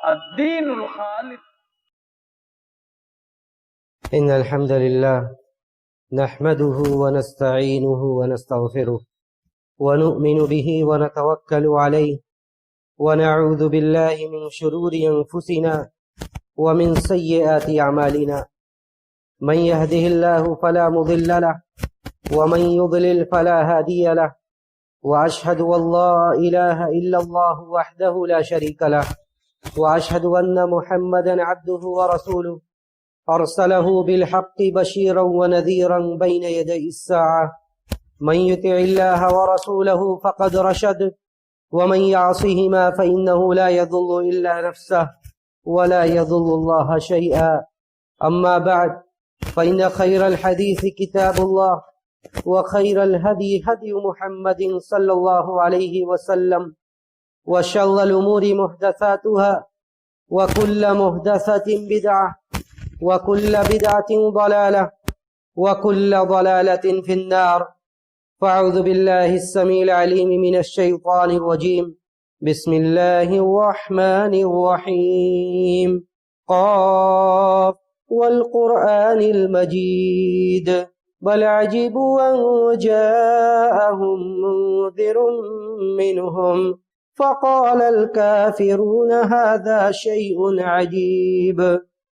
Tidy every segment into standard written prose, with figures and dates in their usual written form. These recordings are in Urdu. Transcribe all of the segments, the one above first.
الدین الخالص. إن الحمد لله نحمده ونستعينه ونستغفره ونؤمن به ونتوكل عليه ونعوذ بالله من شرور أنفسنا ومن سيئات أعمالنا من يهده الله فلا مضل له ومن يضلل فلا هادي له وأشهد أن لا إله إلا الله وحده لا شريك له وأشهد أن محمدا عبده ورسوله أرسله بالحق بشيرا ونذيرا بين يدي الساعة من يطع الله ورسوله فقد رشد ومن يعصهما فإنه لا يضل إلا نفسه ولا يضل الله شيئا. أما بعد فإن خير الحديث كتاب الله وخير الهدي هدي محمد صلى الله عليه وسلم وشر الأمور محدثاتها وكل محدثة بدعة وكل بدعة ضلالة وكل ضلالة في النار. فأعوذ بالله السميع العليم من الشيطان الرجيم. بسم الله الرحمن الرحيم. قاف والقرآن المجيد بل عجبوا أن جاءهم منذر منهم فقال الكافرون هذا شيء عجيب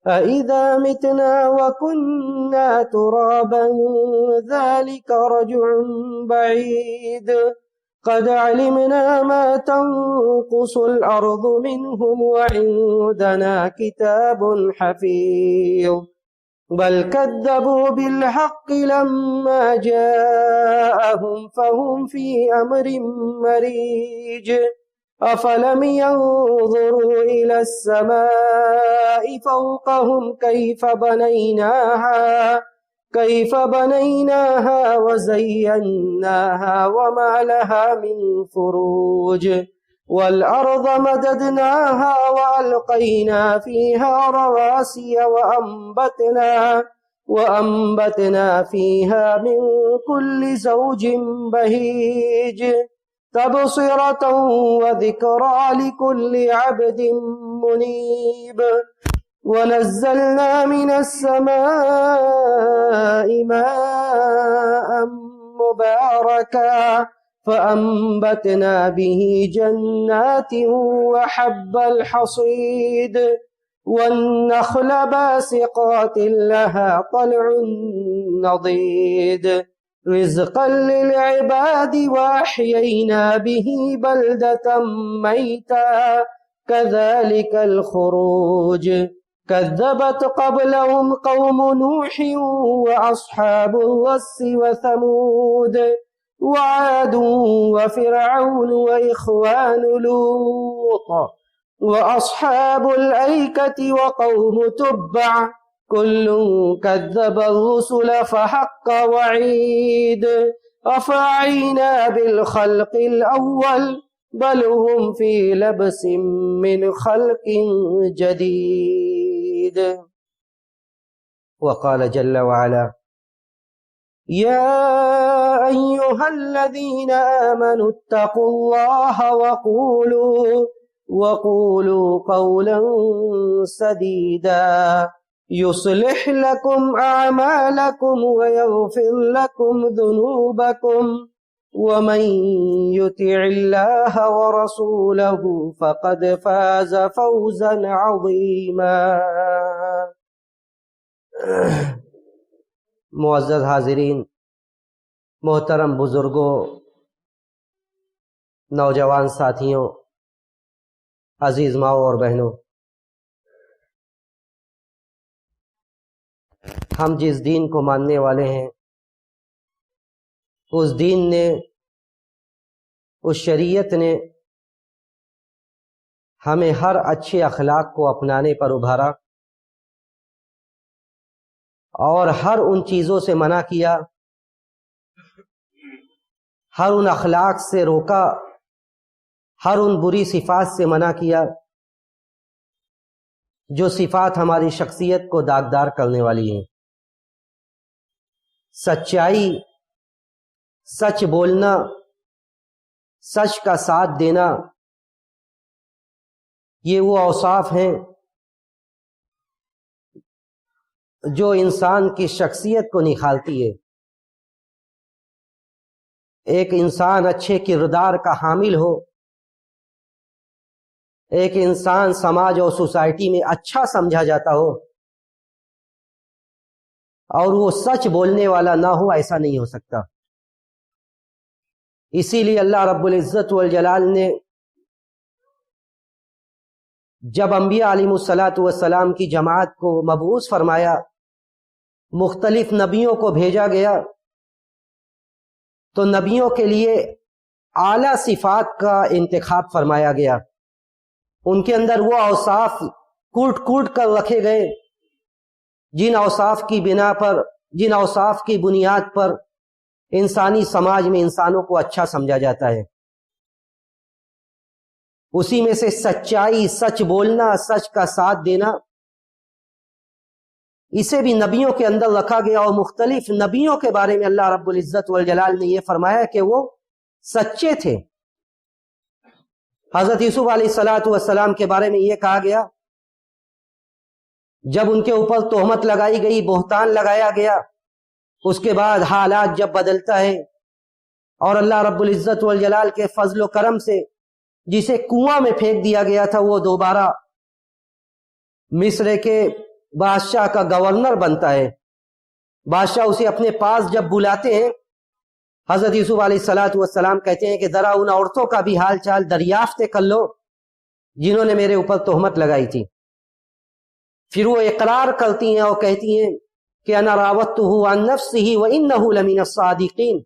أإذا متنا وكنا ترابا ذلك رجع بعيد قد علمنا ما تنقص الأرض منهم وعندنا كتاب حفيظ بل كذبوا بالحق لما جاءهم فهم في أمر مريج أفلم ينظروا إلى السماء فوقهم كيف بنيناها وزيناها وما لها من فروج والأرض مددناها وألقينا فيها رواسي وأنبتنا فيها من كل زوج بهيج تبصرة وذكرى لكل عبد منيب ونزلنا من السماء ماء مباركا فأنبتنا به جنات وحب الحصيد والنخل باسقات لها طلع نضيد رزقا للعباد وأحيينا به بلدة ميتا كذلك الخروج كذبت قبلهم قوم نوح وأصحاب الرس وثمود وعاد وفرعون وإخوان لوط وأصحاب الأيكة وقوم تبع كل كذب الرسل فحق وعيد أفعينا بالخلق الأول بل هم في لبس من خلق جديد. وقال جل وعلا يا أيها الذين آمنوا اتقوا الله وقولوا قولا سديدا يصلح لكم أعمالكم ويغفر لكم ذنوبكم ومن يطع الله ورسوله فقد فاز فوزا عظيما. معزز حاضرین، محترم بزرگوں، نوجوان ساتھیوں، عزیز ماؤں اور بہنوں، ہم جس دین کو ماننے والے ہیں اس دین نے، اس شریعت نے ہمیں ہر اچھے اخلاق کو اپنانے پر ابھارا اور ہر ان چیزوں سے منع کیا، ہر ان اخلاق سے روکا، ہر ان بری صفات سے منع کیا جو صفات ہماری شخصیت کو داغدار کرنے والی ہیں۔ سچائی، سچ بولنا، سچ کا ساتھ دینا، یہ وہ اوصاف ہیں جو انسان کی شخصیت کو نکھارتی ہے۔ ایک انسان اچھے کردار کا حامل ہو، ایک انسان سماج اور سوسائٹی میں اچھا سمجھا جاتا ہو اور وہ سچ بولنے والا نہ ہو، ایسا نہیں ہو سکتا۔ اسی لیے اللہ رب العزت والجلال نے جب انبیاء علیہ الصلاۃ والسلام کی جماعت کو مبعوث فرمایا، مختلف نبیوں کو بھیجا گیا، تو نبیوں کے لیے اعلیٰ صفات کا انتخاب فرمایا گیا۔ ان کے اندر وہ اوصاف کوٹ کوٹ کر رکھے گئے جن اوصاف کی بنا پر، جن اوصاف کی بنیاد پر انسانی سماج میں انسانوں کو اچھا سمجھا جاتا ہے۔ اسی میں سے سچائی، سچ بولنا، سچ کا ساتھ دینا، اسے بھی نبیوں کے اندر رکھا گیا، اور مختلف نبیوں کے بارے میں اللہ رب العزت والجلال نے یہ فرمایا کہ وہ سچے تھے۔ حضرت یوسف علیہ الصلاۃ والسلام کے بارے میں یہ کہا گیا، جب ان کے اوپر تہمت لگائی گئی، بہتان لگایا گیا، اس کے بعد حالات جب بدلتا ہے اور اللہ رب العزت والجلال کے فضل و کرم سے جسے کنواں میں پھینک دیا گیا تھا وہ دوبارہ مصر کے بادشاہ کا گورنر بنتا ہے، بادشاہ اسے اپنے پاس جب بلاتے ہیں، حضرت یوسف علیہ الصلاۃ والسلام کہتے ہیں کہ ذرا ان عورتوں کا بھی حال چال دریافت کر لو جنہوں نے میرے اوپر تہمت لگائی تھی۔ پھر وہ اقرار کرتی ہیں اور کہتی ہیں کہ انا راودتہ عن نفسہ وانہ لمن الصادقین،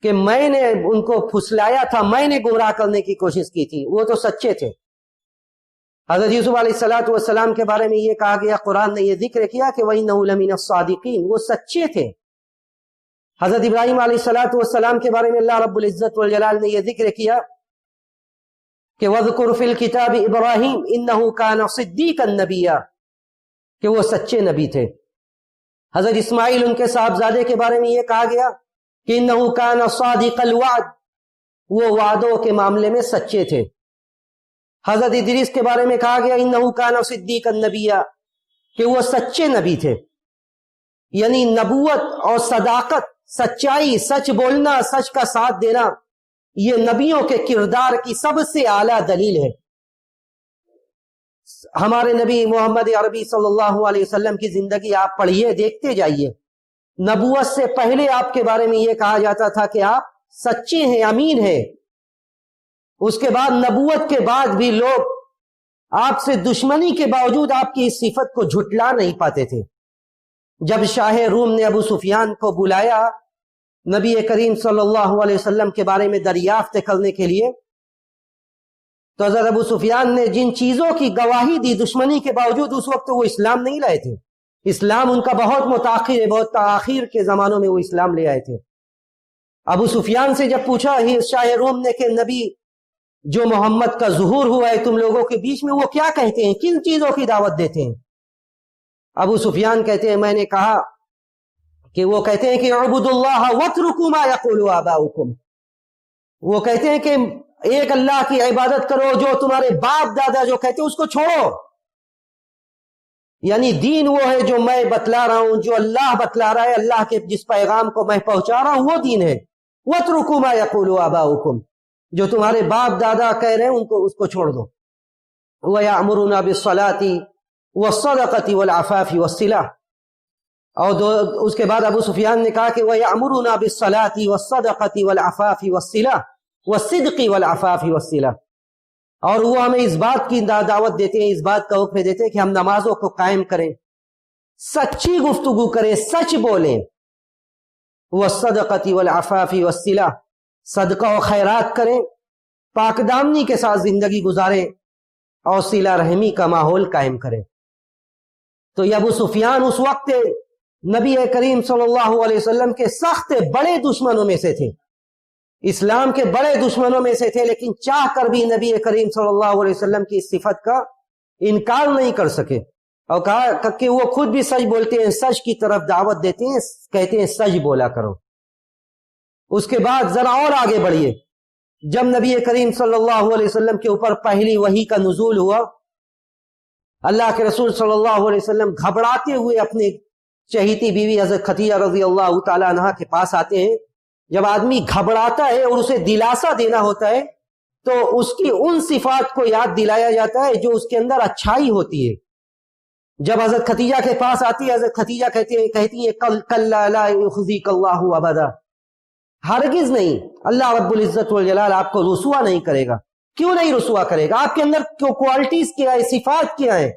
کہ میں نے ان کو پھسلایا تھا، میں نے گمراہ کرنے کی کوشش کی تھی، وہ تو سچے تھے۔ حضرت یوسف علیہ الصلاۃ والسلام کے بارے میں یہ کہا گیا، قرآن نے یہ ذکر کیا کہ وانہ لمن الصادقین، وہ سچے تھے۔ حضرت ابراہیم علیہ الصلاۃ والسلام کے بارے میں اللہ رب العزت والجلال نے یہ ذکر کیا کہ وَاذْكُرْ فِي الْكِتَابِ إِبْرَاهِيمَ إِنَّهُ كَانَ صِدِّيقًا نَبِيًّا، کہ وہ سچے نبی تھے۔ حضرت اسماعیل ان کے صاحبزادے کے بارے میں یہ کہا گیا کہ إِنَّهُ كَانَ صَادِقَ الْوَعْدِ، وہ وعدوں کے معاملے میں سچے تھے۔ حضرت ادریس کے بارے میں کہا گیا إِنَّهُ كَانَ صِدِّيقًا نَبِيًّا، کہ وہ سچے نبی تھے۔ یعنی نبوت اور صداقت، سچائی، سچ بولنا، سچ کا ساتھ دینا، یہ نبیوں کے کردار کی سب سے اعلیٰ دلیل ہے۔ ہمارے نبی محمد عربی صلی اللہ علیہ وسلم کی زندگی آپ پڑھیے، دیکھتے جائیے، نبوت سے پہلے آپ کے بارے میں یہ کہا جاتا تھا کہ آپ سچے ہیں، امین ہیں۔ اس کے بعد نبوت کے بعد بھی لوگ آپ سے دشمنی کے باوجود آپ کی اس صفت کو جھٹلا نہیں پاتے تھے۔ جب شاہ روم نے ابو سفیان کو بلایا نبی کریم صلی اللہ علیہ وسلم کے بارے میں دریافت کرنے کے لیے، تو حضرت ابو سفیان نے جن چیزوں کی گواہی دی دشمنی کے باوجود، اس وقت وہ اسلام نہیں لائے تھے۔ اسلام ان کا بہت متاخر ہے، بہت تاخیر کے زمانوں میں وہ اسلام لے آئے تھے۔ ابو سفیان سے جب پوچھا شاہ روم نے کہ نبی جو محمد کا ظہور ہوا ہے تم لوگوں کے بیچ میں، وہ کیا کہتے ہیں، کن چیزوں کی دعوت دیتے ہیں؟ ابو سفیان کہتے ہیں میں نے کہا کہ وہ کہتے ہیں کہ اعبدوا اللہ واترکوا ما یقول آباؤکم، وہ کہتے ہیں کہ ایک اللہ کی عبادت کرو، جو تمہارے باپ دادا جو کہتے ہیں اس کو چھوڑو۔ یعنی دین وہ ہے جو میں بتلا رہا ہوں، جو اللہ بتلا رہا ہے، اللہ کے جس پیغام کو میں پہنچا رہا ہوں وہ دین ہے۔ واترکوا ما یقول آباؤکم، جو تمہارے باپ دادا کہہ رہے ہیں ان کو، اس کو چھوڑ دو۔ وَيَأْمُرُنَا بِالصَّلَاةِ وَالصَّدَقَةِ وَالْعَفَافِ وَالصِّلَةِ، اور اس کے بعد ابو سفیان نے کہا کہ وَيَأْمُرُنَا بِالصَّلَاةِ وَالصَّدَقَةِ وَالْعَفَافِ وَالصِّلَةِ وَالصِّدْقِ وَالْعَفَافِ وَالصِّلَةِ، اور وہ ہمیں اس بات کی دعوت دیتے ہیں، اس بات کا حکم دیتے ہیں کہ ہم نمازوں کو قائم کریں، سچی گفتگو کریں، سچ بولیں۔ وَالصَّدَقَةِ وَالْعَفَافِ وَالصِّلَةِ، صدقہ و خیرات کریں، پاک دامنی کے ساتھ زندگی گزاریں، اور صلہ رحمی کا ماحول قائم کریں۔ تو یہ ابو سفیان اس وقت نبی کریم صلی اللہ علیہ وسلم کے سخت بڑے دشمنوں میں سے تھے، اسلام کے بڑے دشمنوں میں سے تھے، لیکن چاہ کر بھی نبی کریم صلی اللہ علیہ وسلم کی اس صفت کا انکار نہیں کر سکے، اور کہا کہ وہ خود بھی سچ بولتے ہیں، سچ کی طرف دعوت دیتے ہیں، کہتے ہیں سچ بولا کرو۔ اس کے بعد ذرا اور آگے بڑھیے، جب نبی کریم صلی اللہ علیہ وسلم کے اوپر پہلی وحی کا نزول ہوا، اللہ کے رسول صلی اللہ علیہ وسلم گھبراتے ہوئے اپنے چہیتی بیوی حضرت خدیجہ رضی اللہ تعالی عنہا کے پاس آتے ہیں۔ جب آدمی گھبراتا ہے اور اسے دلاسا دینا ہوتا ہے تو اس کی ان صفات کو یاد دلایا جاتا ہے جو اس کے اندر اچھائی ہوتی ہے۔ جب حضرت خدیجہ کے پاس آتی ہے، حضرت خدیجہ کہتی ہیں کلا لا یخزیک اللہ ابدا، ہرگز نہیں، اللہ رب العزت والجلال آپ کو رسوا نہیں کرے گا۔ کیوں نہیں رسوا کرے گا؟ آپ کے اندر کوالٹیز کیا ہے، صفات کیا ہیں؟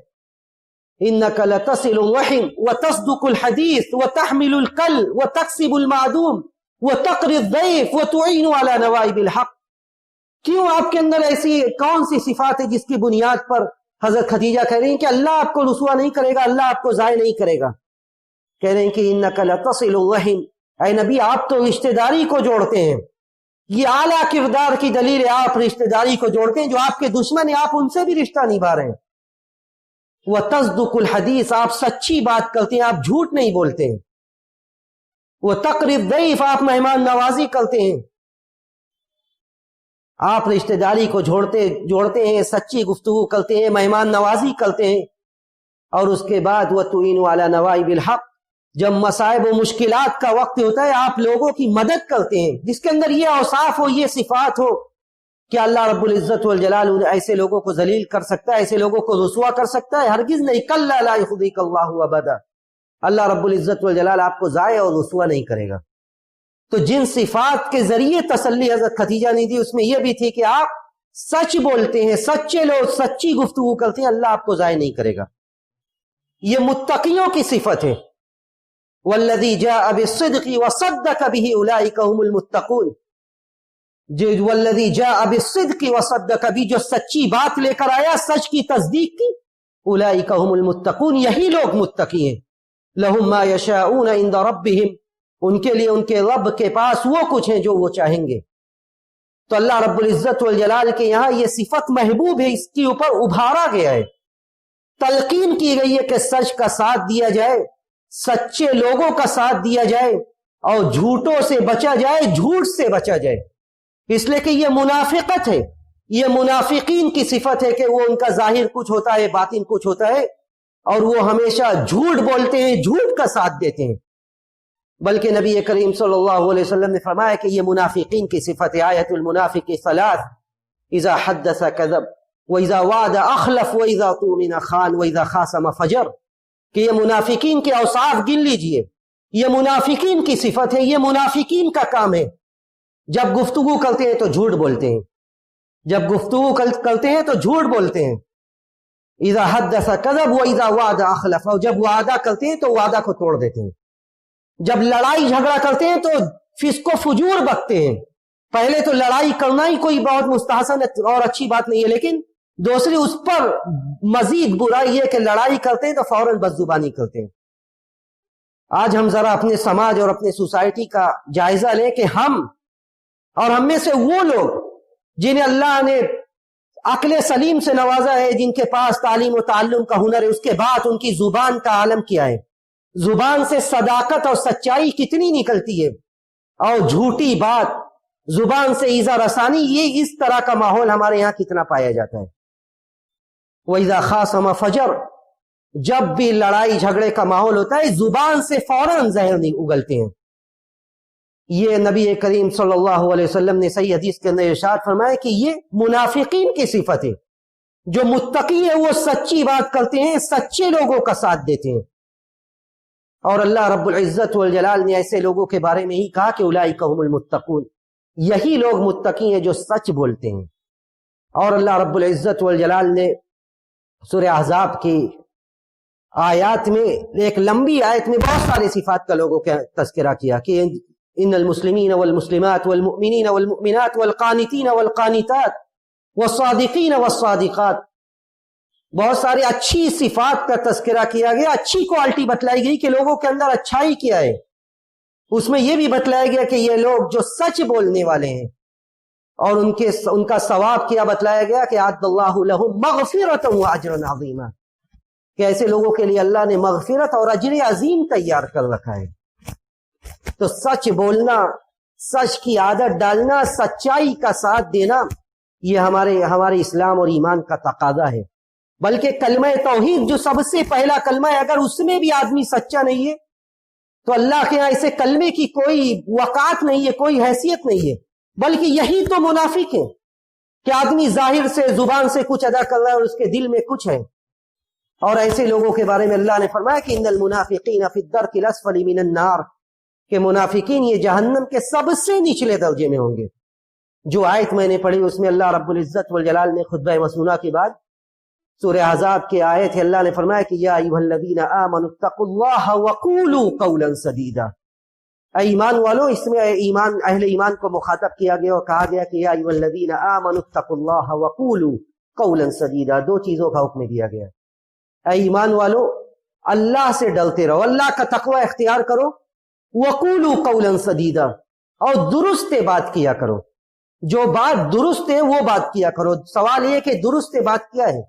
انک لتصل الرحم وتصدق الحدیث وتحمل الکل وتکسب المعدوم وتقری الضیف وتعین علی نوائب الحق۔ کیوں آپ کے اندر ایسی کون سی صفات ہے جس کی بنیاد پر حضرت خدیجہ کہہ رہی ہیں کہ اللہ آپ کو رسوا نہیں کرے گا، اللہ آپ کو ضائع نہیں کرے گا؟ کہہ رہے ہیں کہ انک لتصل الرحم، اے نبی آپ تو رشتہ داری کو جوڑتے ہیں۔ یہ اعلیٰ کردار کی دلیل ہے، آپ رشتہ داری کو جوڑتے ہیں۔ جو آپ کے دشمن ہیں آپ ان سے بھی رشتہ نبھا رہے ہیں۔ وتصدق الحدیث، آپ سچی بات کرتے ہیں، آپ جھوٹ نہیں بولتے ہیں۔ وتقری الضیف، آپ مہمان نوازی کرتے ہیں، آپ رشتہ داری کو جوڑتے ہیں، سچی گفتگو کرتے ہیں، مہمان نوازی کرتے ہیں۔ اور اس کے بعد وتعین علی نوائب الحق، جب مصائب و مشکلات کا وقت ہوتا ہے آپ لوگوں کی مدد کرتے ہیں، جس کے اندر یہ اوصاف ہو، یہ صفات ہو کہ اللہ رب العزت والجلال ایسے لوگوں کو ذلیل کر سکتا ہے، ایسے لوگوں کو رسوا کر سکتا ہے؟ ہرگز نہیں۔ کلا لا یخزیک اللہ ابدا، اللہ رب العزت والجلال آپ کو ضائع اور رسوا نہیں کرے گا۔ تو جن صفات کے ذریعے تسلی حضرت خدیجہ نے دی اس میں یہ بھی تھی کہ آپ سچ بولتے ہیں، سچے لوگ، سچی گفتگو کرتے ہیں، اللہ آپ کو ضائع نہیں کرے گا۔ یہ متقیوں کی صفت ہے۔ والذی جاء بالصدق وصدق به اولئک هم المتقون، جو والذی جاء بالصدق وصدق به، جو سچی بات لے کر آیا، سچ کی تصدیق کی، اولئک هم المتقون، یہی لوگ متقی ہیں۔ لهم ما یشاءون عند ربهم، ان کے لیے ان کے رب کے پاس وہ کچھ ہیں جو وہ چاہیں گے۔ تو اللہ رب العزت والجلال کے یہاں یہ صفت محبوب ہے، اس کے اوپر ابھارا گیا ہے، تلقین کی گئی ہے کہ سچ کا ساتھ دیا جائے، سچے لوگوں کا ساتھ دیا جائے، اور جھوٹوں سے بچا جائے، جھوٹ سے بچا جائے۔ اس لیے کہ یہ منافقت ہے، یہ منافقین کی صفت ہے کہ وہ ان کا ظاہر کچھ ہوتا ہے، باطن کچھ ہوتا ہے، اور وہ ہمیشہ جھوٹ بولتے ہیں، جھوٹ کا ساتھ دیتے ہیں۔ بلکہ نبی کریم صلی اللہ علیہ وسلم نے فرمایا کہ یہ منافقین کی صفت ہے۔ آیت المنافق ثلاث، اذا حدث کذب واذا وعد اخلف واذا اؤتمن خان واذا خاصم فجر، کہ یہ منافقین کے اوصاف گن لیجئے، یہ منافقین کی صفت ہے، یہ منافقین کا کام ہے۔ جب گفتگو کرتے ہیں تو جھوٹ بولتے ہیں، جب گفتگو کرتے ہیں تو جھوٹ بولتے ہیں۔ اذا حدث کذب واذا وعد اخلف، اور جب وعدہ کرتے ہیں تو وعدہ کو توڑ دیتے ہیں۔ جب لڑائی جھگڑا کرتے ہیں تو فسق و فجور بکتے ہیں۔ پہلے تو لڑائی کرنا ہی کوئی بہت مستحسن اور اچھی بات نہیں ہے، لیکن دوسری اس پر مزید برائی یہ کہ لڑائی کرتے ہیں تو فوراً بد زبانی کرتے ہیں۔ آج ہم ذرا اپنے سماج اور اپنے سوسائٹی کا جائزہ لیں کہ ہم اور ہم میں سے وہ لوگ جنہیں اللہ نے عقل سلیم سے نوازا ہے، جن کے پاس تعلیم و تعلم کا ہنر ہے، اس کے بعد ان کی زبان کا عالم کیا ہے، زبان سے صداقت اور سچائی کتنی نکلتی ہے، اور جھوٹی بات، زبان سے ایذا رسانی، یہ اس طرح کا ماحول ہمارے یہاں کتنا پایا جاتا ہے۔ وَإِذَا خَاصَمَ فَجَرَ، جب بھی لڑائی جھگڑے کا ماحول ہوتا ہے زبان سے فوراً زہر نہیں اگلتے ہیں۔ یہ نبی کریم صلی اللہ علیہ وسلم نے صحیح حدیث کے اندر ارشاد فرمایا کہ یہ منافقین کی صفت ہے۔ جو متقی ہے وہ سچی بات کرتے ہیں، سچے لوگوں کا ساتھ دیتے ہیں، اور اللہ رب العزت والجلال نے ایسے لوگوں کے بارے میں ہی کہا کہ اولئک هم المتقون، یہی لوگ متقی ہیں جو سچ بولتے ہیں۔ اور اللہ رب العزت والجلال نے سورہ احزاب کی آیات میں، ایک لمبی آیت میں بہت سارے صفات کا لوگوں کا تذکرہ کیا کہ ان المسلمین والمسلمات والمؤمنین والمؤمنات والقانتین والقانتات والصادقین والصادقات، بہت سارے اچھی صفات کا تذکرہ کیا گیا، اچھی کوالٹی بتلائی گئی کہ لوگوں کے اندر اچھائی کیا ہے۔ اس میں یہ بھی بتلایا گیا کہ یہ لوگ جو سچ بولنے والے ہیں، اور ان کا ثواب کیا بتلایا گیا کہ اعد اللہ لہم مغفرۃ واجرا عظیما، کہ ایسے لوگوں کے لیے اللہ نے مغفرت اور اجر عظیم تیار کر رکھا ہے۔ تو سچ بولنا سچ کی عادت ڈالنا، سچائی کا ساتھ دینا، یہ ہمارے اسلام اور ایمان کا تقاضا ہے۔ بلکہ کلمہ توحید جو سب سے پہلا کلمہ ہے، اگر اس میں بھی آدمی سچا نہیں ہے تو اللہ کے یہاں اسے کلمے کی کوئی وقعت نہیں ہے، کوئی حیثیت نہیں ہے۔ بلکہ یہی تو منافق ہے کہ آدمی ظاہر سے زبان سے کچھ ادا کر رہا ہے اور اس کے دل میں کچھ ہے۔ اور ایسے لوگوں کے بارے میں اللہ نے فرمایا کہ ان المنافقین فی الدرک الاسفل من النار، کہ منافقین یہ جہنم کے سب سے نچلے درجے میں ہوں گے۔ جو آیت میں نے پڑھی اس میں اللہ رب العزت والجلال نے خطبہ مسنونہ کے بعد سورہ عذاب کی آیت ہے، اللہ نے فرمایا کہ یا ایھا الذین آمنوا اتقوا اللہ وقولوا قولا سدیدا۔ اے ایمان والو، اس میں اہل ایمان کو مخاطب کیا گیا اور کہا گیا کہ یا ایھا الذین آمنوا اتقوا اللہ وقولوا قولا سدیدا، دو چیزوں کا حکم دیا گیا۔ اے ایمان والو، اللہ سے ڈرتے رہو، اللہ کا تقوی اختیار کرو، وقولوا قولا سدیدا، اور درست بات کیا کرو، جو بات درست ہے وہ بات کیا کرو۔ سوال یہ کہ درست بات کیا ہے؟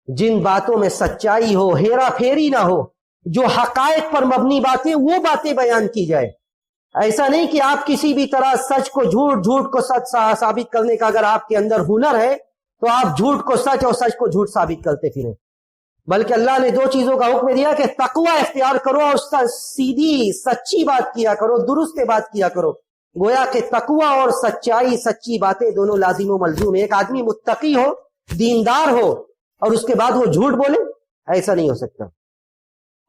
جن باتوں میں سچائی ہو، ہیرا پھیری نہ ہو، جو حقائق پر مبنی باتیں، وہ باتیں بیان کی جائے۔ ایسا نہیں کہ آپ کسی بھی طرح سچ کو جھوٹ، جھوٹ کو سچ ثابت کرنے کا اگر آپ کے اندر ہنر ہے تو آپ جھوٹ کو سچ اور سچ کو جھوٹ ثابت کرتے پھریں۔ بلکہ اللہ نے دو چیزوں کا حکم دیا کہ تقوی اختیار کرو اور سیدھی سچی بات کیا کرو، درست بات کیا کرو۔ گویا کہ تقوی اور سچائی، سچی باتیں دونوں لازم و ملزوم ہے۔ ایک آدمی متقی ہو، دیندار ہو، اور اس کے بعد وہ جھوٹ بولے، ایسا نہیں ہو سکتا۔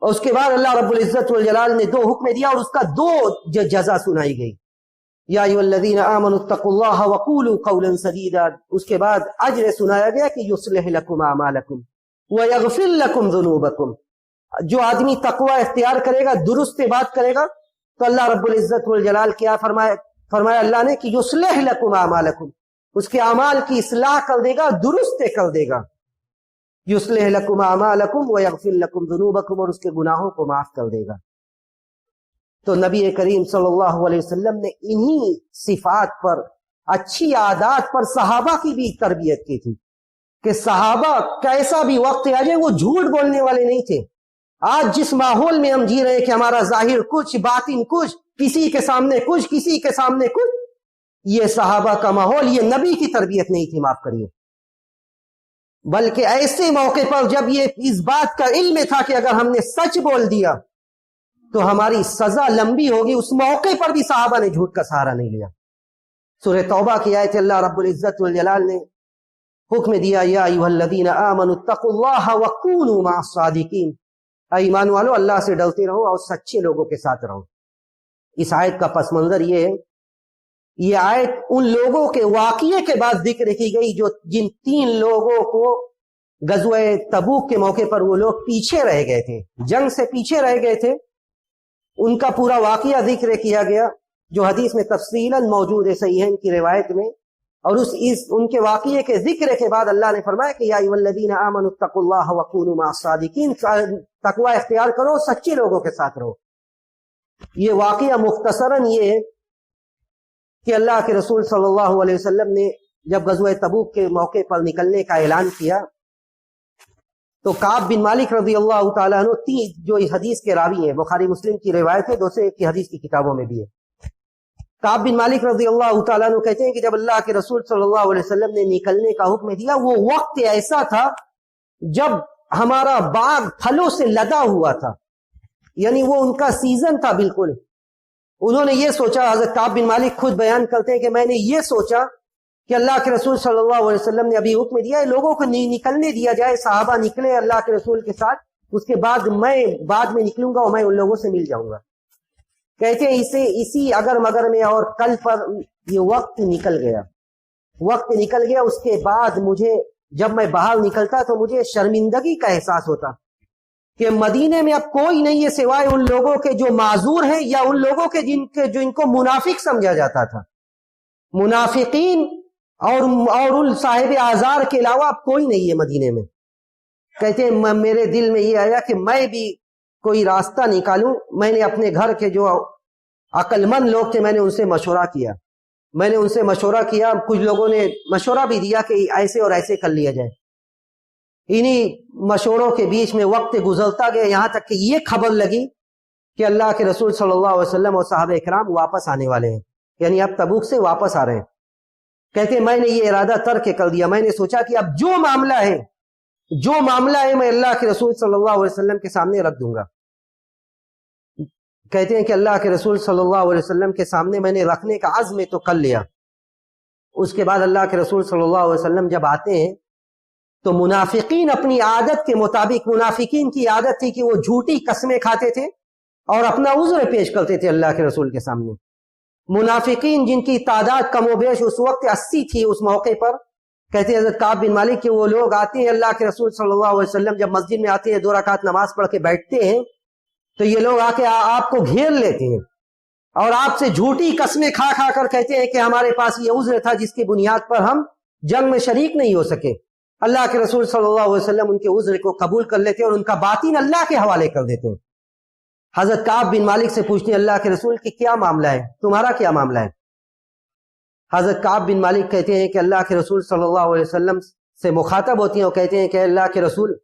اور اس کے بعد اللہ رب العزت والجلال نے دو حکم دیا اور اس کا دو جزا سنائی گئی۔ یا ایھا الذین آمنوا اتقوا اللہ وقولوا قولا سدیدا، اس کے بعد اجر سنایا گیا کہ یصلح لکم اعمالکم ویغفر لکم ذنوبکم۔ جو آدمی تقوی اختیار کرے گا، درست بات کرے گا، تو اللہ رب العزت والجلال کیا فرمایا اللہ نے کہ یصلح لکم اعمالکم، اس کے اعمال کی اصلاح کر دے گا، درست کر دے گا۔ یصلح لکم اعمالکم ویغفر لکم ذنوبکم، اور اس کے گناہوں کو معاف کر دے گا۔ تو نبی کریم صلی اللہ علیہ وسلم نے انہی صفات پر، اچھی عادات پر صحابہ کی بھی تربیت کی تھی کہ صحابہ کیسا بھی وقت آ جائے وہ جھوٹ بولنے والے نہیں تھے۔ آج جس ماحول میں ہم جی رہے ہیں کہ ہمارا ظاہر کچھ، باطن کچھ، کسی کے سامنے کچھ، کسی کے سامنے کچھ، یہ صحابہ کا ماحول، یہ نبی کی تربیت نہیں تھی، معاف کریے۔ بلکہ ایسے موقع پر جب یہ اس بات کا علم تھا کہ اگر ہم نے سچ بول دیا تو ہماری سزا لمبی ہوگی، اس موقع پر بھی صحابہ نے جھوٹ کا سہارا نہیں لیا۔ سورہ توبہ کی آیت اللہ رب العزت والجلال نے حکم دیا یا ایھا الذین آمنوا اتقوا اللہ وکونوا مع الصادقین، اے ایمان والو، اللہ سے ڈرتے رہو اور سچے لوگوں کے ساتھ رہو۔ اس آیت کا پس منظر یہ ہے، یہ آیت ان لوگوں کے واقعے کے بعد ذکر کی گئی جن 3 لوگوں کو غزوہ تبوک کے موقع پر وہ لوگ پیچھے رہ گئے تھے، جنگ سے پیچھے رہ گئے تھے، ان کا پورا واقعہ ذکر کیا گیا جو حدیث میں تفصیلاً موجود ہے صحیحین کی روایت میں۔ اور ان کے واقعے کے ذکر کے بعد اللہ نے فرمایا کہ یا ایھا الذین آمنوا اتقوا اللہ وکونوا مع الصادقین، تقوی اختیار کرو، سچے لوگوں کے ساتھ رہو۔ یہ واقعہ مختصراً یہ ہے کہ اللہ کے رسول صلی اللہ علیہ وسلم نے جب غزوہ تبوک کے موقع پر نکلنے کا اعلان کیا تو کعب بن مالک رضی اللہ تعالیٰ عنہ، جو اس حدیث کے راوی ہیں، بخاری مسلم کی روایت ہے، دوسرے کی حدیث کی کتابوں میں بھی ہے، کعب بن مالک رضی اللہ تعالیٰ عنہ کہتے ہیں کہ جب اللہ کے رسول صلی اللہ علیہ وسلم نے نکلنے کا حکم دیا، وہ وقت ایسا تھا جب ہمارا باغ پھلوں سے لدا ہوا تھا، یعنی وہ ان کا سیزن تھا بالکل۔ انہوں نے یہ سوچا، حضرت کعب بن مالک خود بیان کرتے ہیں کہ میں نے یہ سوچا کہ اللہ کے رسول صلی اللہ علیہ وسلم نے ابھی حکم دیا ہے لوگوں کو نکلنے دیا جائے، صحابہ نکلے اللہ کے رسول کے ساتھ، اس کے بعد میں بعد میں نکلوں گا اور میں ان لوگوں سے مل جاؤں گا۔ کہتے ہیں اسی اگر مگر میں اور کل پر یہ وقت نکل گیا۔ اس کے بعد مجھے جب میں باہر نکلتا تو مجھے شرمندگی کا احساس ہوتا کہ مدینے میں اب کوئی نہیں ہے سوائے ان لوگوں کے جو معذور ہیں، یا ان لوگوں کے جو ان کو منافق سمجھا جاتا تھا، منافقین اور ان صاحب اعذار کے علاوہ اب کوئی نہیں ہے مدینے میں۔ کہتے ہیں میرے دل میں یہ آیا کہ میں بھی کوئی راستہ نکالوں۔ میں نے اپنے گھر کے جو عقل مند لوگ تھے، میں نے ان سے مشورہ کیا، کچھ لوگوں نے مشورہ بھی دیا کہ ایسے اور ایسے کر لیا جائے۔ انہی مشوروں کے بیچ میں وقت گزرتا گیا، یہاں تک کہ یہ خبر لگی کہ اللہ کے رسول صلی اللہ علیہ وسلم اور صحابہ کرام واپس آنے والے ہیں۔ یعنی اب تبوک سے واپس آ رہے ہیں. کہتے ہیں میں نے یہ ارادہ ترک کر دیا, میں نے سوچا کہ اب جو معاملہ ہے میں اللہ کے رسول صلی اللہ علیہ وسلم کے سامنے رکھ دوں گا. کہتے ہیں کہ اللہ کے رسول صلی اللہ علیہ وسلم کے سامنے میں نے رکھنے کا عزم تو کر لیا. اس کے بعد اللہ کے رسول صلی اللہ علیہ وسلم جب آتے ہیں تو منافقین اپنی عادت کے مطابق, منافقین کی عادت تھی کہ وہ جھوٹی قسمیں کھاتے تھے اور اپنا عذر پیش کرتے تھے اللہ کے رسول کے سامنے. منافقین جن کی تعداد کم و بیش اس وقت 80 تھی اس موقع پر, کہتے ہیں حضرت کعب بن مالک کہ وہ لوگ آتے ہیں اللہ کے رسول صلی اللہ علیہ وسلم جب مسجد میں آتے ہیں 2 رکعت نماز پڑھ کے بیٹھتے ہیں تو یہ لوگ آ کے آپ کو گھیر لیتے ہیں اور آپ سے جھوٹی قسمیں کھا کھا کر کہتے ہیں کہ ہمارے پاس یہ عذر تھا جس کی بنیاد پر ہم جنگ میں شریک نہیں ہو سکے. اللہ کے رسول صلی اللہ علیہ وسلم ان کے عذر کو قبول کر لیتے اور ان کا باطن اللہ کے حوالے کر دیتے ہیں. حضرت کعب بن مالک سے پوچھتے ہیں اللہ کے رسول کی کیا معاملہ ہے, تمہارا کیا معاملہ ہے؟ حضرت کعب بن مالک کہتے ہیں کہ اللہ کے رسول صلی اللہ علیہ وسلم سے مخاطب ہوتی ہیں اور کہتے ہیں کہ اللہ کے رسول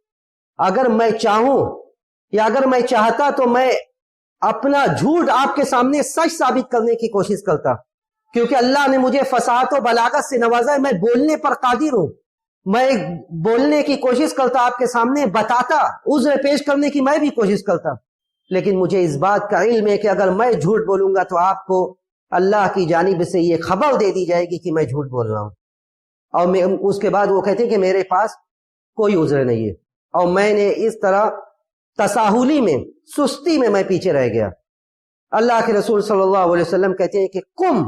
اگر میں چاہوں یا اگر میں چاہتا تو میں اپنا جھوٹ آپ کے سامنے سچ ثابت کرنے کی کوشش کرتا, کیونکہ اللہ نے مجھے فصاحت و بلاغت سے نوازا ہے, میں بولنے پر قادر ہوں, میں بولنے کی کوشش کرتا آپ کے سامنے, بتاتا, عذر پیش کرنے کی میں بھی کوشش کرتا, لیکن مجھے اس بات کا علم ہے کہ اگر میں جھوٹ بولوں گا تو آپ کو اللہ کی جانب سے یہ خبر دے دی جائے گی کہ میں جھوٹ بول رہا ہوں. اور اس کے بعد وہ کہتے ہیں کہ میرے پاس کوئی عذر نہیں ہے, اور میں نے اس طرح تساہلی میں, سستی میں پیچھے رہ گیا. اللہ کے رسول صلی اللہ علیہ وسلم کہتے ہیں کہ قم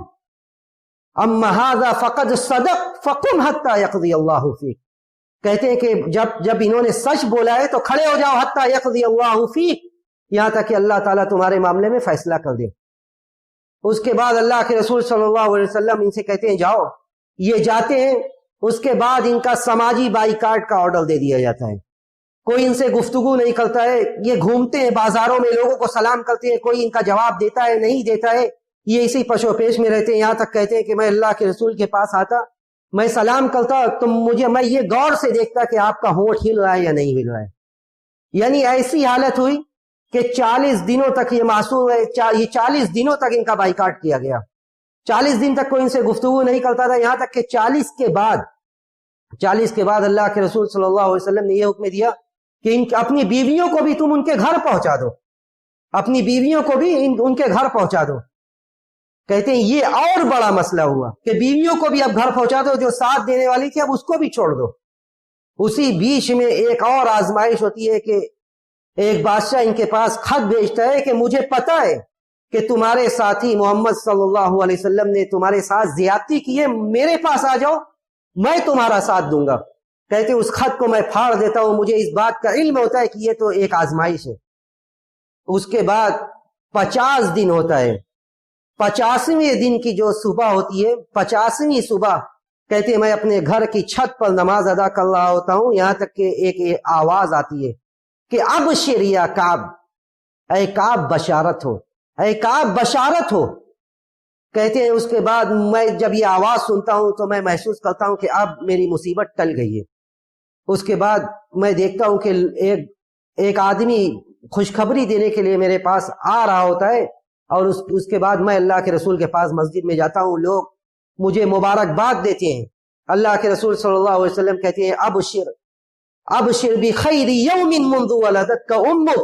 اما ھذا فقد صدق فقم حتی یقضی اللہ فیک. کہتے ہیں کہ جب انہوں نے سچ بولا ہے تو کھڑے ہو جاؤ حتی یقضی اللہ فیک, یہاں تک کہ اللہ تعالیٰ تمہارے معاملے میں فیصلہ کر دے. اس کے بعد اللہ کے رسول صلی اللہ علیہ وسلم ان سے کہتے ہیں جاؤ, یہ جاتے ہیں. اس کے بعد ان کا سماجی بائیکاٹ کا آرڈر دے دیا جاتا ہے, کوئی ان سے گفتگو نہیں کرتا ہے, یہ گھومتے ہیں بازاروں میں, لوگوں کو سلام کرتے ہیں, کوئی ان کا جواب دیتا ہے نہیں دیتا ہے, یہ اسی پشو پیش میں رہتے ہیں. یہاں تک کہتے ہیں کہ میں اللہ کے رسول کے پاس آتا, میں سلام کرتا تو میں یہ غور سے دیکھتا کہ آپ کا ہونٹ ہل رہا ہے یا نہیں ہل رہا ہے. یعنی ایسی حالت ہوئی کہ 40 دنوں تک یہ معصوم ہے, یہ 40 دنوں تک ان کا بائیکاٹ کیا گیا. 40 دن تک کوئی ان سے گفتگو نہیں کرتا تھا, یہاں تک کہ 40 کے بعد اللہ کے رسول صلی اللہ علیہ وسلم نے یہ حکم دیا کہ اپنی بیویوں کو بھی تم ان کے گھر پہنچا دو, اپنی بیویوں کو بھی ان کے گھر پہنچا دو. کہتے ہیں یہ اور بڑا مسئلہ ہوا کہ بیویوں کو بھی اب گھر پہنچا دو, جو ساتھ دینے والی تھی اب اس کو بھی چھوڑ دو. اسی بیچ میں ایک اور آزمائش ہوتی ہے کہ ایک بادشاہ ان کے پاس خط بھیجتا ہے کہ مجھے پتا ہے کہ تمہارے ساتھی محمد صلی اللہ علیہ وسلم نے تمہارے ساتھ زیادتی کی ہے, میرے پاس آ جاؤ, میں تمہارا ساتھ دوں گا. کہتے ہیں اس خط کو میں پھاڑ دیتا ہوں, مجھے اس بات کا علم ہوتا ہے کہ یہ تو ایک آزمائش ہے. اس کے بعد 50 دن ہوتا ہے, 50ویں دن کی جو صبح ہوتی ہے, 50ویں صبح کہتے ہیں میں اپنے گھر کی چھت پر نماز ادا کر رہا ہوتا ہوں, یہاں تک کہ ایک آواز آتی ہے کہ ابشر یا کعب, اے کعب بشارت ہو, اے کعب بشارت ہو. کہتے ہیں اس کے بعد میں جب یہ آواز سنتا ہوں تو میں محسوس کرتا ہوں کہ اب میری مصیبت ٹل گئی ہے. اس کے بعد میں دیکھتا ہوں کہ ایک آدمی خوشخبری دینے کے لیے میرے پاس آ رہا ہوتا ہے, اور اس کے بعد میں اللہ کے رسول کے پاس مسجد میں جاتا ہوں, لوگ مجھے مبارکباد دیتے ہیں. اللہ کے رسول صلی اللہ علیہ وسلم کہتے ہیں ابشر بخیر یوم منذ ولدتک امک,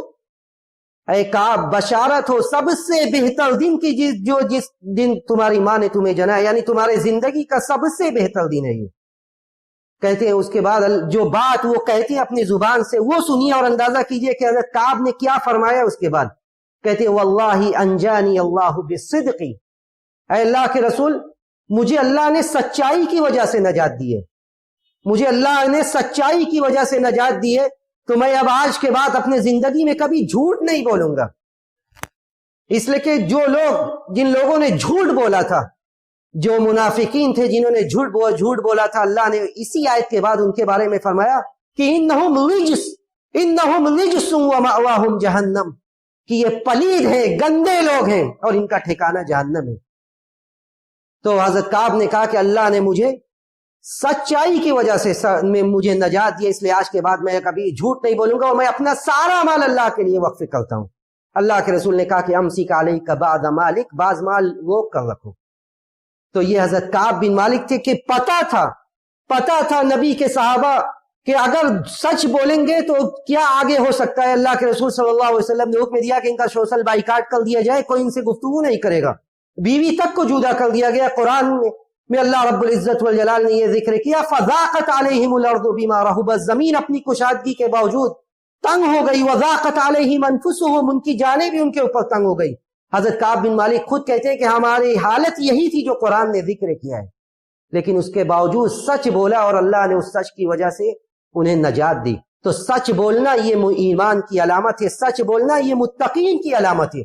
اے کعب بشارت ہو سب سے بہتر دن کی جس دن تمہاری ماں نے تمہیں جنا ہے, یعنی تمہارے زندگی کا سب سے بہتر دن ہے یہ. کہتے ہیں اس کے بعد جو بات وہ کہتے ہیں اپنی زبان سے وہ سنیے اور اندازہ کیجئے کہ حضرت کعب نے کیا فرمایا. اس کے بعد کہتے ہیں واللہ انجانی اللہ بالصدق, اے اللہ کے رسول مجھے اللہ نے سچائی کی وجہ سے نجات دی ہے, مجھے اللہ نے سچائی کی وجہ سے نجات دی ہے, تو میں اب آج کے بعد اپنے زندگی میں کبھی جھوٹ نہیں بولوں گا. اس لیے کہ جن لوگوں نے جھوٹ بولا تھا, جو منافقین تھے جنہوں نے جھوٹ بولا تھا, اللہ نے اسی آیت کے بعد ان کے بارے میں فرمایا کہ انہم رجس ومأواہم جہنم, کہ یہ پلید ہیں, گندے لوگ ہیں اور ان کا ٹھکانہ جہنم ہے. تو حضرت کعب نے کہا کہ اللہ نے مجھے سچائی کی وجہ سے مجھے نجات دیا, اس لیے آج کے بعد میں کبھی جھوٹ نہیں بولوں گا, اور میں اپنا سارا مال اللہ کے لیے وقف کرتا ہوں. اللہ کے رسول نے کہا کہ امسک علیک بعض مالک, بعض مال وہ کر رکھو. تو یہ حضرت کعب بن مالک تھے کہ پتا تھا نبی کے صحابہ کہ اگر سچ بولیں گے تو کیا آگے ہو سکتا ہے. اللہ کے رسول صلی اللہ علیہ وسلم نے حکم دیا کہ ان کا سوشل بائیکاٹ کر دیا جائے, کوئی ان سے گفتگو نہیں کرے گا. بیوی تک کو جدا کر دیا گیا. قرآن میں اللہ رب العزت والجلال نے یہ ذکر کیا فضاقت علیہم الارض بما رحبت, زمین اپنی کشادگی کے باوجود تنگ ہو گئی. وضاقت علیہم انفسہم, ان کی جانیں بھی ان کے اوپر تنگ ہو گئی. حضرت کعب بن مالک خود کہتے ہیں کہ ہماری حالت یہی تھی جو قرآن نے ذکر کیا ہے, لیکن اس کے باوجود سچ بولا اور اللہ نے اس سچ کی وجہ سے انہیں نجات دی. تو سچ بولنا یہ ایمان کی علامت ہے, سچ بولنا یہ متقین کی علامت ہے.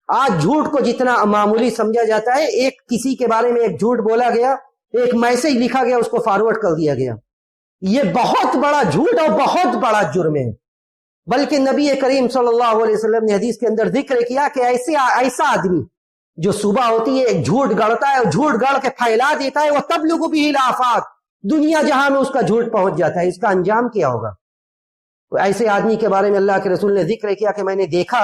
آج جھوٹ کو جتنا معمولی سمجھا جاتا ہے, ایک کسی کے بارے میں ایک جھوٹ بولا گیا, ایک میسج لکھا گیا, اس کو فارورڈ کر دیا گیا, یہ بہت بڑا جھوٹ اور بہت بڑا جرم ہے. بلکہ نبی کریم صلی اللہ علیہ وسلم نے حدیث کے اندر ذکر کیا کہ ایسا آدمی جو صبح ہوتی ہے ایک جھوٹ گڑتا ہے, جھوٹ گڑ کے پھیلا دیتا ہے, وہ تبلغ به الآفاق, دنیا جہاں میں اس کا جھوٹ پہنچ جاتا ہے. اس کا انجام کیا ہوگا؟ ایسے آدمی کے بارے میں اللہ کے رسول نے ذکر کیا کہ میں نے دیکھا,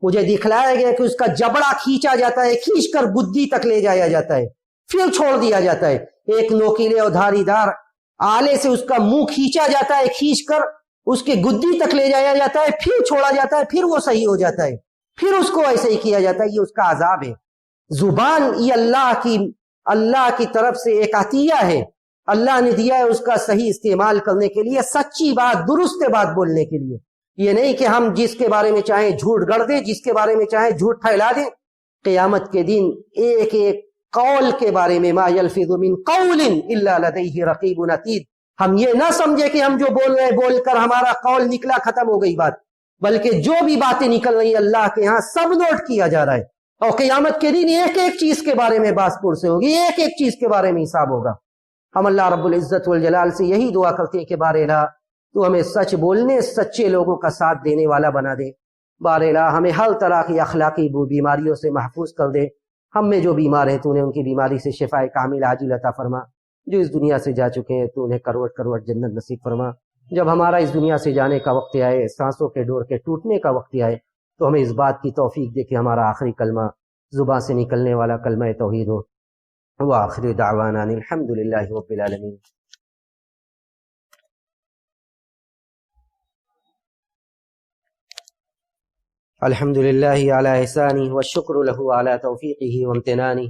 مجھے دکھلایا گیا کہ اس کا جبڑا کھینچا جاتا ہے, کھینچ کر گدی تک لے جایا جاتا ہے, پھر چھوڑ دیا جاتا ہے. ایک نوکیلے اور دھاری دار آلے سے اس کا منہ کھینچا جاتا ہے, کھینچ کر اس کے گدی تک لے جایا جاتا ہے, پھر چھوڑا جاتا ہے, پھر وہ صحیح ہو جاتا ہے, پھر اس کو ایسے ہی کیا جاتا ہے. یہ اس کا عذاب ہے. زبان یہ اللہ کی طرف سے ایک عطیہ ہے, اللہ نے دیا ہے اس کا صحیح استعمال کرنے کے لیے, سچی بات درست بات بولنے کے لیے. یہ نہیں کہ ہم جس کے بارے میں چاہیں جھوٹ گڑ دیں, جس کے بارے میں چاہیں جھوٹ پھیلا دیں. قیامت کے دن ایک ایک قول کے بارے میں ما یلفظ من قول الا لدیہ رقیب عتید, ہم یہ نہ سمجھے کہ ہم جو بول رہے بول کر ہمارا قول نکلا ختم ہو گئی بات, بلکہ جو بھی باتیں نکل رہی ہیں اللہ کے ہاں سب نوٹ کیا جا رہا ہے. اور قیامت کے دن ایک ایک چیز کے بارے میں باس پرسے ہوگی, ایک ایک چیز کے بارے میں حساب ہوگا. ہم اللہ رب العزت والجلال سے یہی دعا کرتے ہیں کہ بار الہ تو ہمیں سچ بولنے, سچے لوگوں کا ساتھ دینے والا بنا دے. بار الہ ہمیں ہر طرح کی اخلاقی بیماریوں سے محفوظ کر دے. ہم میں جو بیمار ہیں تو انہیں ان کی بیماری سے شفاء کامل عاجل عطا فرما. جو اس دنیا سے جا چکے ہیں تو انہیں کروڑ کروڑ جنت نصیب فرما. جب ہمارا اس دنیا سے جانے کا وقت آئے, سانسوں کے ڈور کے ٹوٹنے کا وقت آئے, تو ہمیں اس بات کی توفیق دے کہ ہمارا آخری کلمہ زبان سے نکلنے والا کلمہ توحید ہو. وآخر دعوانا الحمد للہ رب العالمین. الحمد للہ علی احسانہ والشکر له علی توفیقہ وامتنانہ,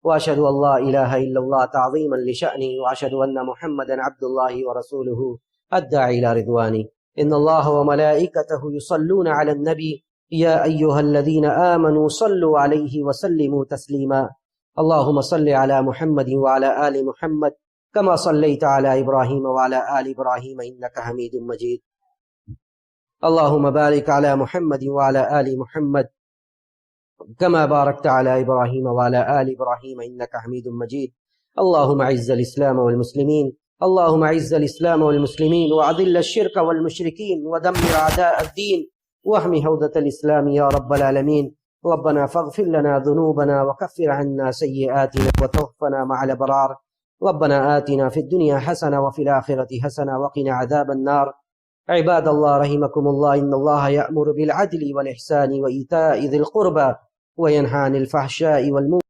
واشهد ان لا الہ الا اللہ تعظیما لشأنہ, واشهد ان محمدا عبد اللہ ورسولہ الداعی الی رضوانہ. ان اللہ وملائکتہ یصلون علی النبی یا ایھا الذین آمنوا صلوا علیہ وسلموا تسلیما. اللهم صل على محمد وعلى آل محمد كما صليت على إبراهيم وعلى آل إبراهيم إنك حميد مجيد. اللهم بارك على محمد وعلى آل محمد كما باركت على إبراهيم وعلى آل إبراهيم إنك حميد مجيد. اللهم أعز الإسلام والمسلمين, اللهم أعز الإسلام والمسلمين وأذل الشرك والمشركين ودمر أعداء الدين واحمي حوزة الإسلام يا رب العالمين. ربنا فاغفر لنا ذنوبنا وكفر عنا سيئاتنا وتوفنا مع الأبرار. ربنا آتنا في الدنيا حسنة وفي الآخرة حسنة وقنا عذاب النار. عباد الله رحمكم الله, إن الله يأمر بالعدل والإحسان وإيتاء ذي القربى وينهى عن الفحشاء والمنكر